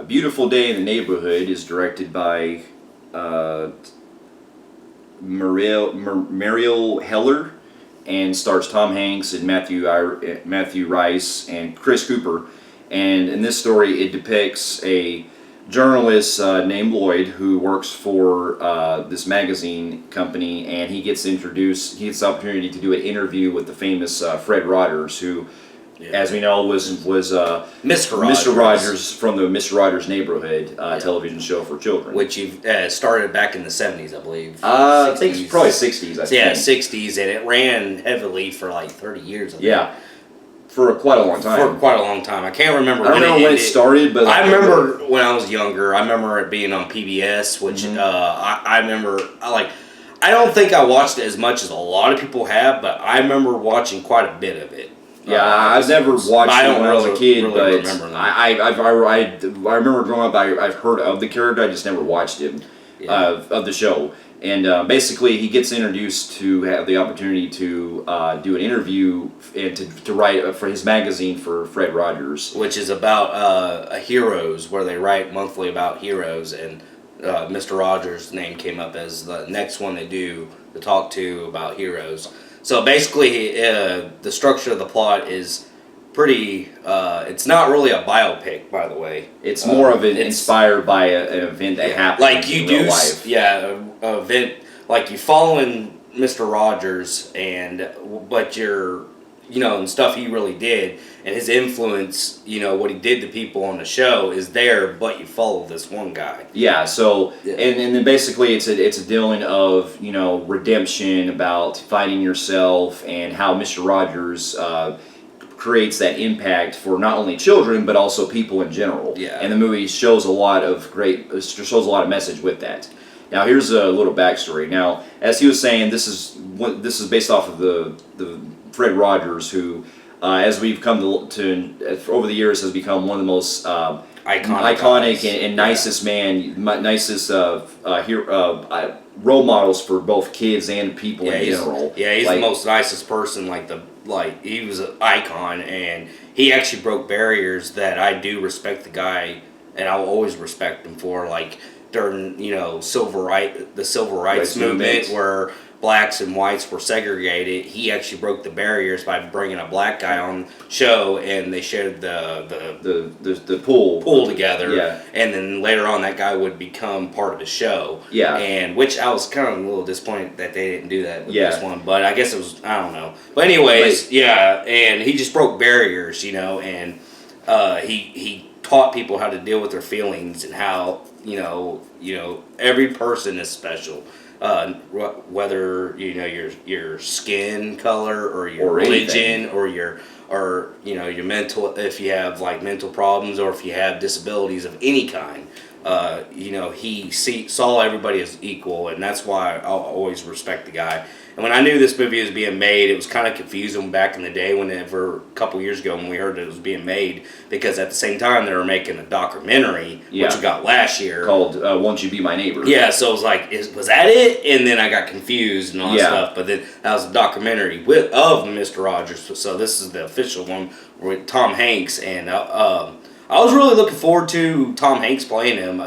Beautiful Day in the Neighborhood is directed by Mariel Heller and stars Tom Hanks and Matthew Rice and Chris Cooper. And in this story, it depicts a journalist named Lloyd who works for this magazine company, and he gets introduced. He gets the opportunity to do an interview with the famous Fred Rogers, who, as we know, was Mr. Rogers from the Mr. Rogers Neighborhood television show for children, which started back in the 70s, I believe. I think it's probably 60s. I think. 60s, and it ran heavily for like 30 years. I think. For quite a long time. I can't remember. I don't know when it started, but I remember when I was younger. I remember it being on PBS, which I remember. I don't think I watched it as much as a lot of people have, but I remember watching quite a bit of it. Yeah, I've never watched it when I was a kid, but I remember growing up. I've heard of the character. I just never watched him of the show. And basically, he gets introduced to have the opportunity to do an interview and to write for his magazine for Fred Rogers, which is about heroes, where they write monthly about heroes. And Mr. Rogers' name came up as the next one they do to talk to about heroes. So basically, the structure of the plot is pretty. It's not really a biopic, by the way. It's more of an inspired by an event that happened like you in do, real life. an event like you following Mr. Rogers, but you're and stuff he really did, and his influence, what he did to people on the show is there, but you follow this one guy. Yeah. So and then basically it's a dealing of redemption, about finding yourself, and how Mr. Rogers creates that impact for not only children but also people in general. Yeah. And the movie shows a lot of message with that. Now here's a little backstory. Now, as he was saying, this is based off of the Fred Rogers, who, as we've come to over the years, has become one of the most iconic and nicest role models for both kids and people in general. He's the most nicest person. He was an icon, and he actually broke barriers that I do respect the guy, and I'll always respect him for. Like during the civil rights movement, where blacks and whites were segregated, he actually broke the barriers by bringing a black guy on show, and they shared the pool together. Yeah. And then later on, that guy would become part of the show. Yeah. And which I was kind of a little disappointed that they didn't do that with this one, but I guess it was, I don't know. But anyways, and he just broke barriers, and he taught people how to deal with their feelings, and how every person is special. Whether your skin color or your religion or your mental, if you have mental problems or if you have disabilities of any kind, he saw everybody as equal, and that's why I'll always respect the guy. And when I knew this movie was being made, it was kind of confusing back in the day, a couple years ago when we heard it was being made, because at the same time they were making a documentary, which we got last year, called Won't You Be My Neighbor? Yeah, so it was like, was that it? And then I got confused and all that stuff, but then that was a documentary of Mr. Rogers, so this is the official one with Tom Hanks, and I was really looking forward to Tom Hanks playing him.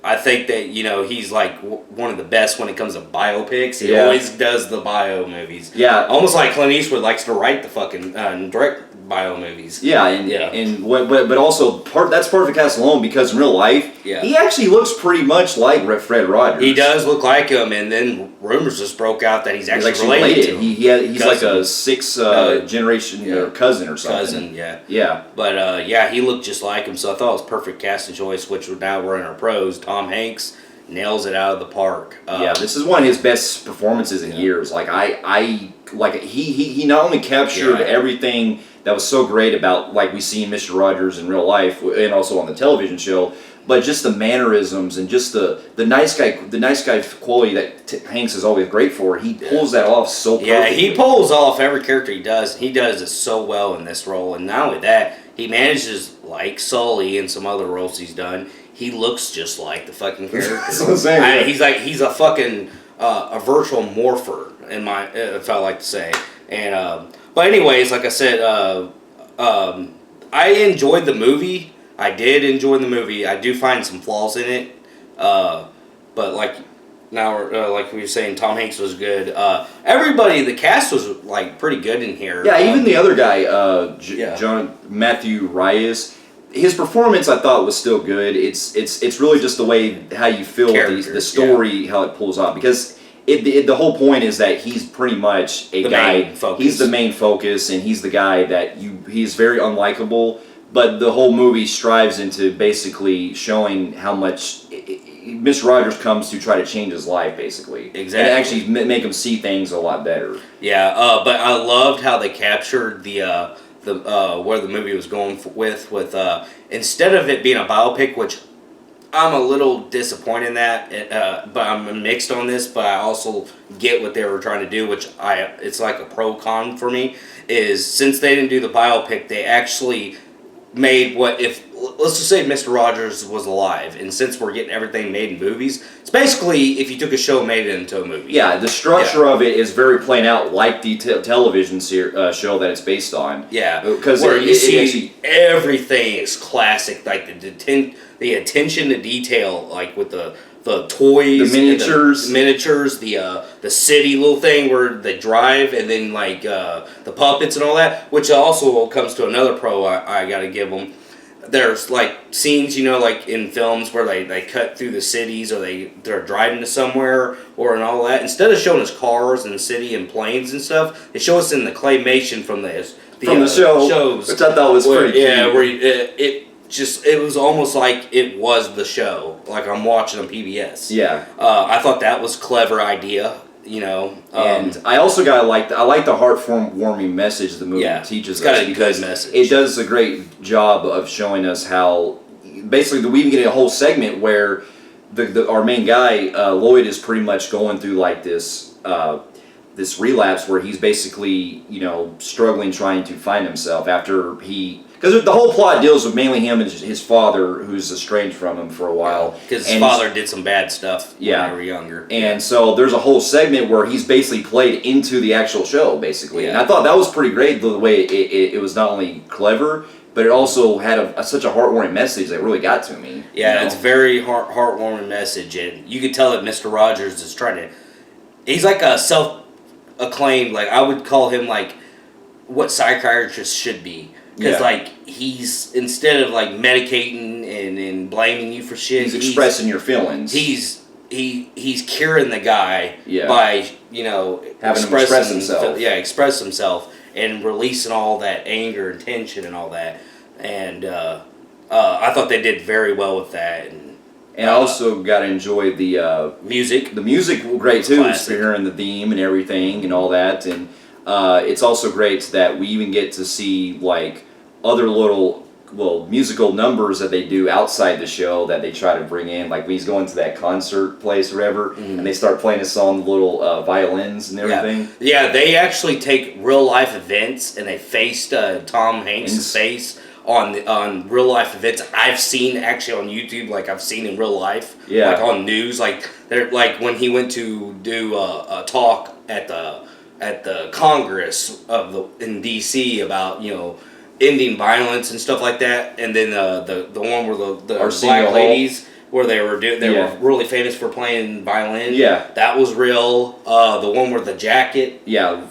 I think that he's one of the best when it comes to biopics. He always does the bio movies. Yeah, almost like Clint Eastwood likes to write the fucking direct bio movies. But also that's part of the cast alone, because in real life, he actually looks pretty much like Fred Rogers. He does look like him, and then rumors just broke out that he's actually related to him. He's like a sixth generation cousin or something. But he looked just like him, so I thought it was perfect casting choice. Which now we're in our pros. Tom Hanks nails it out of the park. This is one of his best performances in years. He not only captured everything that was so great about we see Mr. Rogers in real life and also on the television show, but just the mannerisms and just the nice guy quality that Hanks is always great for. He pulls that off so perfectly. Yeah, he pulls off every character he does. He does it so well in this role, and not only that, he manages, like Sully and some other roles he's done, he looks just like the fucking character. That's what I'm saying. He's a fucking a virtual morpher, if I like to say. And but anyways, like I said, I enjoyed the movie, I did enjoy the movie. I do find some flaws in it, but like like we were saying, Tom Hanks was good. Everybody, the cast was like pretty good in here. Yeah, even the other guy, John Matthew Reyes. His performance, I thought, was still good. It's really just the way how you feel the story, how it pulls off, because the whole point is that he's pretty much a guy. He's the main focus, and he's the guy that he's very unlikable. But the whole movie strives into basically showing how much Mr. Rogers comes to try to change his life, basically. Exactly. And actually make him see things a lot better. Yeah, but I loved how they captured the where the movie was going with instead of it being a biopic, which I'm a little disappointed in that, but I'm mixed on this. But I also get what they were trying to do, which it's like a pro con for me. Is since they didn't do the biopic, they actually made let's just say Mr. Rogers was alive, and since we're getting everything made in movies, it's basically if you took a show and made it into a movie. Yeah, the structure of it is very plain out, like the television show that it's based on. Yeah, because you see everything is classic, like the attention to detail, like with the toys, the miniatures, the city little thing where they drive, and then like the puppets and all that, which also comes to another pro I gotta give them. There's like scenes, like in films where they cut through the cities, or they're driving to somewhere, or and all that. Instead of showing us cars and the city and planes and stuff, they show us in the claymation from the shows, which I thought was pretty cute. Yeah, where it was almost like it was the show, like I'm watching on PBS. Yeah, I thought that was a clever idea. And I also like the heartwarming message the movie teaches us, because it does a great job of showing us how basically we even get a whole segment where our main guy Lloyd is pretty much going through like this relapse where he's basically struggling trying to find himself after because the whole plot deals with mainly him and his father, who's estranged from him for a while. Because his father did some bad stuff when they were younger. And so there's a whole segment where he's basically played into the actual show, basically. Yeah. And I thought that was pretty great, the way it was not only clever, but it also had such a heartwarming message that really got to me. Yeah, it's a very heartwarming message. And you could tell that Mr. Rogers is he's like a self-acclaimed, like I would call him like what psychiatrists should be. Because, like, he's, instead of, like, medicating and blaming you for shit... He's expressing your feelings. He's curing the guy by, having him express himself. Express himself and releasing all that anger and tension and all that. And I thought they did very well with that. And I also got to enjoy the... music. The music was great, too. Hearing the theme and everything and all that. And it's also great that we even get to see, like... other little musical numbers that they do outside the show that they try to bring in, like when he's going to that concert place or whatever, and they start playing a song, little violins and everything. Yeah, they actually take real life events and they faced Tom Hanks' face on real life events I've seen actually on YouTube, like I've seen in real life, like on news, like they're like when he went to do a talk at the Congress in DC about ending violence and stuff like that, and then the one where the black ladies where they were really famous for playing violin. Yeah, that was real. The one with the jacket. Yeah,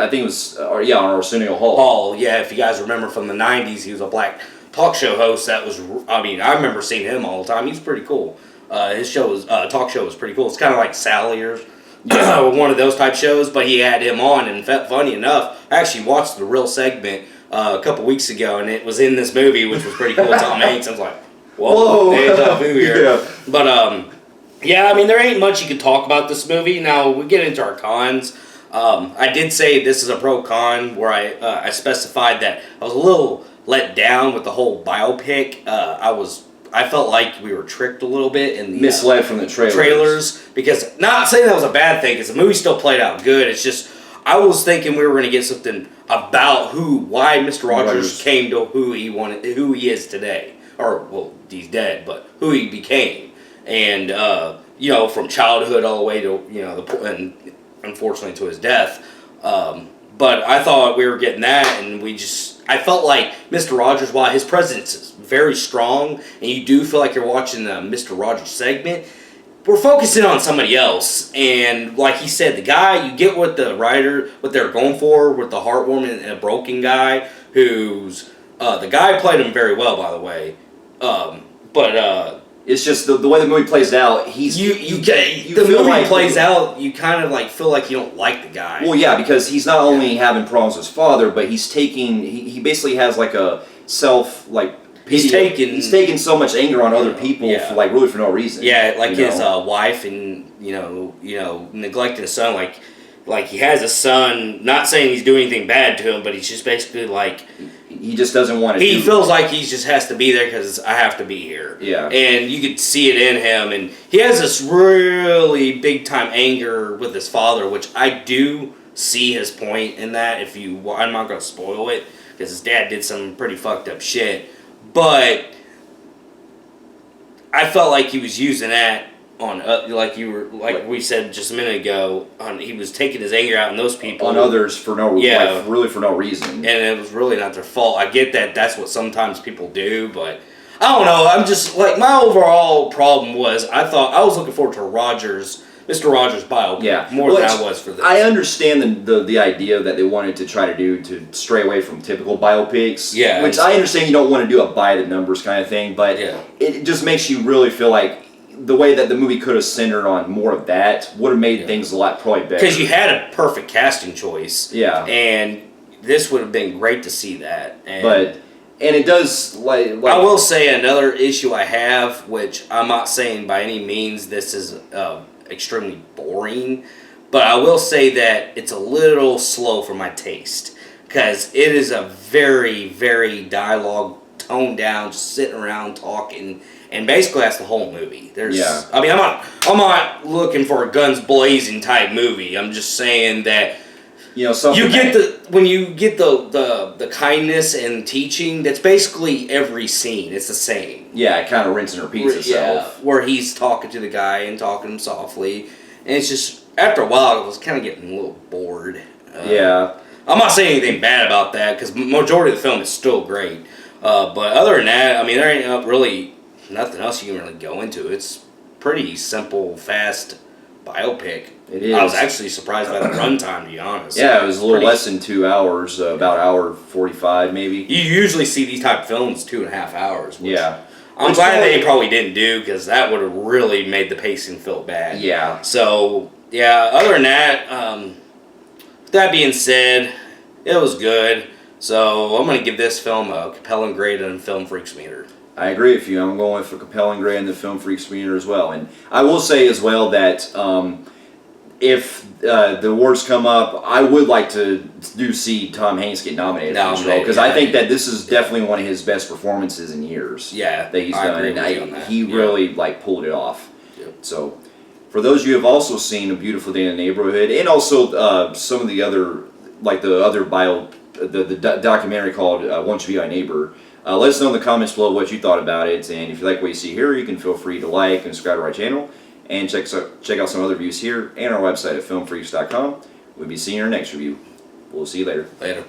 I think it was on Arsenio Hall. Yeah, if you guys remember from the '90s, he was a black talk show host. That was, I remember seeing him all the time. He's pretty cool. His talk show was pretty cool. It's kind of like Sally or one of those type shows, but he had him on, and funny enough, I actually watched the real segment a couple weeks ago, and it was in this movie, which was pretty cool. Tom Hanks. I was like, whoa, deja vu here. Yeah. But there ain't much you can talk about this movie. Now we get into our cons. I did say this is a pro con where I specified that I was a little let down with the whole biopic. I felt like we were tricked a little bit in the misled from the trailers, because not saying that was a bad thing, because the movie still played out good. It's just I was thinking we were going to get something about why Mr. Rogers came to who he is today, or he's dead, but who he became, and from childhood all the way to and unfortunately to his death. But I thought we were getting that, and I felt like Mr. Rogers, while his presence is very strong, and you do feel like you're watching the Mr. Rogers segment, we're focusing on somebody else. And like he said, the guy, you get what the writer, what they're going for with the heartwarming and a broken guy, who's, the guy played him very well, by the way. It's just the way the movie plays out. The movie plays out. You kind of like feel like you don't like the guy. Well, yeah, because he's not only having problems with his father, but he's taking. He basically has like a self like. He's taking so much anger on other people for really for no reason. Yeah, like his wife and neglecting his son. Like he has a son. Not saying he's doing anything bad to him, but he's just basically like. He just doesn't want to. He feels like he just has to be there because I have to be here. Yeah. And you could see it in him, and he has this really big time anger with his father, which I do see his point in that. I'm not going to spoil it because his dad did some pretty fucked up shit, but I felt like he was using that on we said just a minute ago. He was taking his anger out on those people, on others for no really for no reason, and it was really not their fault. I get that that's what sometimes people do, but I don't know. I'm just like my overall problem was I was looking forward to Mr. Rogers' biopic more than I was for this. I understand the idea that they wanted to try to do to stray away from typical biopics, which I understand you don't want to do a by the numbers kind of thing, but it just makes you really feel like. The way that the movie could have centered on more of that would have made things a lot probably better. Because you had a perfect casting choice. Yeah. And this would have been great to see that. And it does like I will say another issue I have, which I'm not saying by any means this is extremely boring, but I will say that it's a little slow for my taste. Because it is a very, very dialogue toned down, just sitting around talking. And basically, that's the whole movie. I mean, I'm not looking for a guns blazing type movie. I'm just saying that when you get the kindness and teaching. That's basically every scene. It's the same. Yeah, it kind of rinses and repeats itself. Yeah, where he's talking to the guy and talking to him softly, and it's just after a while, I was kind of getting a little bored. I'm not saying anything bad about that because majority of the film is still great. But other than that, I mean, there ain't really. Nothing else you can really go into. It's pretty simple, fast biopic. It is. I was actually surprised by the runtime, to be honest. Yeah, it was a little less than 2 hours, about an hour 45 maybe. You usually see these type of films 2.5 hours. I'm glad they probably didn't do because that would have really made the pacing feel bad. Yeah. So, other than that, with that being said, it was good. So, I'm going to give this film a compelling grade on Film Phreeks meter. I agree with you. I'm going with a compelling grade in the Film Phreeks meter as well. And I will say as well that if the awards come up, I would like to see Tom Hanks get nominated for this role because I think that this is definitely one of his best performances in years. Yeah, that he's done, and he really pulled it off. Yep. So, for those of you who have also seen A Beautiful Day in the Neighborhood, and also some of the other the documentary called Won't You Be My Neighbor. Let us know in the comments below what you thought about it, and if you like what you see here, you can feel free to like and subscribe to our channel, and check out some other reviews here and our website at filmphreeks.com. We'll be seeing you in our next review. We'll see you later. Later.